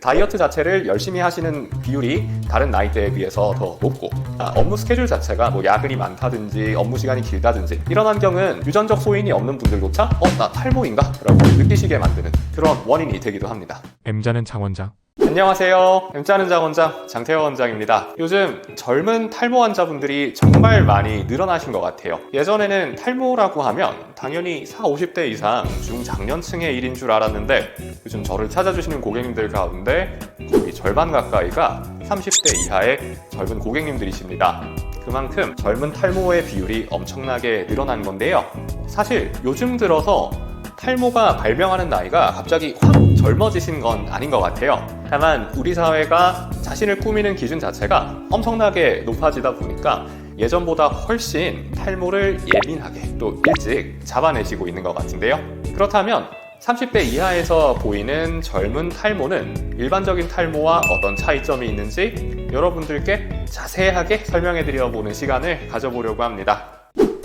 다이어트 자체를 열심히 하시는 비율이 다른 나이대에 비해서 더 높고, 업무 스케줄 자체가 야근이 많다든지 업무 시간이 길다든지 이런 환경은 유전적 소인이 없는 분들조차 나 탈모인가? 라고 느끼시게 만드는 그런 원인이 되기도 합니다. M자는 장 원장. 안녕하세요. M자는 장 원장 장태호 원장입니다. 요즘 젊은 탈모 환자분들이 정말 많이 늘어나신 것 같아요. 예전에는 탈모라고 하면 당연히 40, 50대 이상 중장년층의 일인 줄 알았는데, 요즘 저를 찾아주시는 고객님들 가운데 거의 절반 가까이가 30대 이하의 젊은 고객님들이십니다. 그만큼 젊은 탈모의 비율이 엄청나게 늘어난 건데요. 사실 요즘 들어서 탈모가 발병하는 나이가 갑자기 확 젊어지신 건 아닌 것 같아요. 다만 우리 사회가 자신을 꾸미는 기준 자체가 엄청나게 높아지다 보니까 예전보다 훨씬 탈모를 예민하게 또 일찍 잡아내시고 있는 것 같은데요. 그렇다면 30대 이하에서 보이는 젊은 탈모는 일반적인 탈모와 어떤 차이점이 있는지 여러분들께 자세하게 설명해 드려보는 시간을 가져보려고 합니다.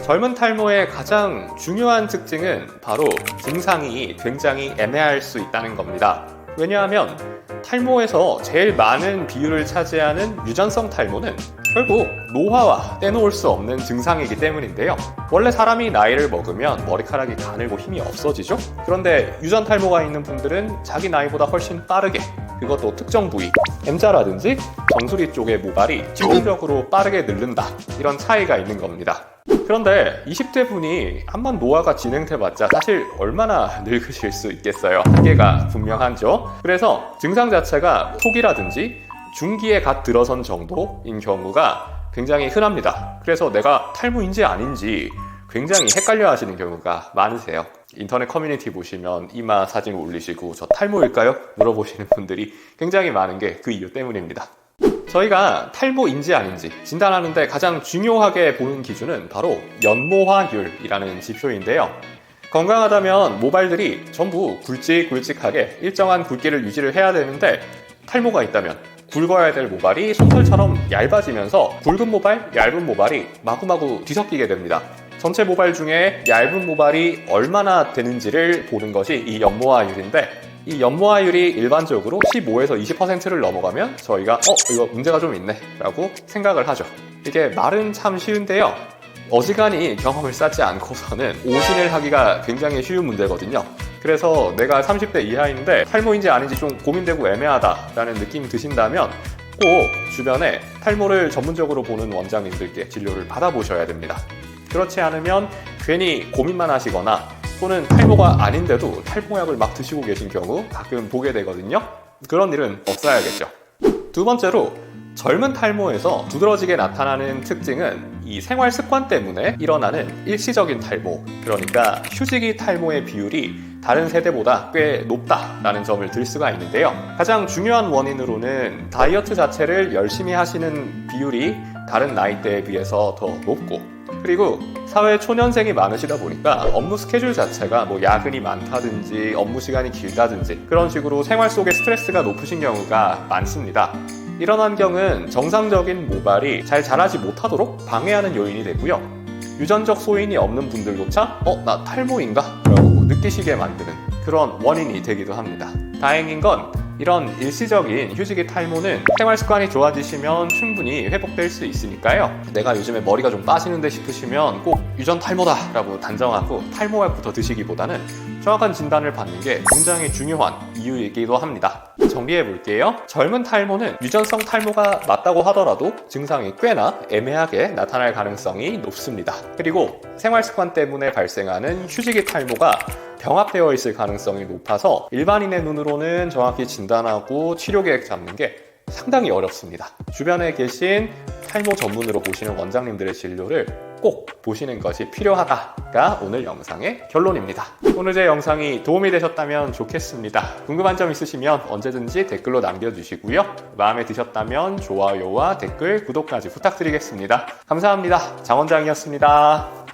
젊은 탈모의 가장 중요한 특징은 바로 증상이 굉장히 애매할 수 있다는 겁니다. 왜냐하면 탈모에서 제일 많은 비율을 차지하는 유전성 탈모는 결국 노화와 떼놓을 수 없는 증상이기 때문인데요. 원래 사람이 나이를 먹으면 머리카락이 가늘고 힘이 없어지죠? 그런데 유전 탈모가 있는 분들은 자기 나이보다 훨씬 빠르게, 그것도 특정 부위, M자라든지 정수리 쪽의 모발이 집중적으로 빠르게 늙는다, 이런 차이가 있는 겁니다. 그런데 20대 분이 한번 노화가 진행돼봤자 사실 얼마나 늙으실 수 있겠어요. 한계가 분명하죠. 그래서 증상 자체가 초기라든지 중기에 갓 들어선 정도인 경우가 굉장히 흔합니다. 그래서 내가 탈모인지 아닌지 굉장히 헷갈려 하시는 경우가 많으세요. 인터넷 커뮤니티 보시면 이마 사진 올리시고 저 탈모일까요? 물어보시는 분들이 굉장히 많은 게 그 이유 때문입니다. 저희가 탈모인지 아닌지 진단하는데 가장 중요하게 보는 기준은 바로 연모화율이라는 지표인데요. 건강하다면 모발들이 전부 굵직굵직하게 일정한 굵기를 유지를 해야 되는데, 탈모가 있다면 굵어야 될 모발이 솜털처럼 얇아지면서 굵은 모발, 얇은 모발이 마구마구 뒤섞이게 됩니다. 전체 모발 중에 얇은 모발이 얼마나 되는지를 보는 것이 이 연모화율인데, 이 연모화율이 일반적으로 15에서 20%를 넘어가면 저희가 이거 문제가 좀 있네 라고 생각을 하죠. 이게 말은 참 쉬운데요, 어지간히 경험을 쌓지 않고서는 오신을 하기가 굉장히 쉬운 문제거든요. 그래서 내가 30대 이하인데 탈모인지 아닌지 좀 고민되고 애매하다라는 느낌이 드신다면 꼭 주변에 탈모를 전문적으로 보는 원장님들께 진료를 받아보셔야 됩니다. 그렇지 않으면 괜히 고민만 하시거나 또는 탈모가 아닌데도 탈모약을 막 드시고 계신 경우 가끔 보게 되거든요. 그런 일은 없어야겠죠. 두 번째로, 젊은 탈모에서 두드러지게 나타나는 특징은 이 생활 습관 때문에 일어나는 일시적인 탈모, 그러니까 휴지기 탈모의 비율이 다른 세대보다 꽤 높다라는 점을 들 수가 있는데요. 가장 중요한 원인으로는 다이어트 자체를 열심히 하시는 비율이 다른 나이대에 비해서 더 높고, 그리고 사회 초년생이 많으시다 보니까 업무 스케줄 자체가 야근이 많다든지 업무 시간이 길다든지 그런 식으로 생활 속에 스트레스가 높으신 경우가 많습니다. 이런 환경은 정상적인 모발이 잘 자라지 못하도록 방해하는 요인이 되고요. 유전적 소인이 없는 분들조차 나 탈모인가? 라고 느끼시게 만드는 그런 원인이 되기도 합니다. 다행인 건 이런 일시적인 휴지기 탈모는 생활 습관이 좋아지시면 충분히 회복될 수 있으니까요. 내가 요즘에 머리가 좀 빠지는데 싶으시면 꼭 유전 탈모다 라고 단정하고 탈모약부터 드시기보다는 정확한 진단을 받는 게 굉장히 중요한 이유이기도 합니다. 정리해 볼게요. 젊은 탈모는 유전성 탈모가 맞다고 하더라도 증상이 꽤나 애매하게 나타날 가능성이 높습니다. 그리고 생활 습관 때문에 발생하는 휴지기 탈모가 병합되어 있을 가능성이 높아서 일반인의 눈으로는 정확히 진단하고 치료 계획 잡는 게 상당히 어렵습니다. 주변에 계신 탈모 전문으로 보시는 원장님들의 진료를 꼭 보시는 것이 필요하다가 오늘 영상의 결론입니다. 오늘 제 영상이 도움이 되셨다면 좋겠습니다. 궁금한 점 있으시면 언제든지 댓글로 남겨주시고요. 마음에 드셨다면 좋아요와 댓글, 구독까지 부탁드리겠습니다. 감사합니다. 장 원장이었습니다.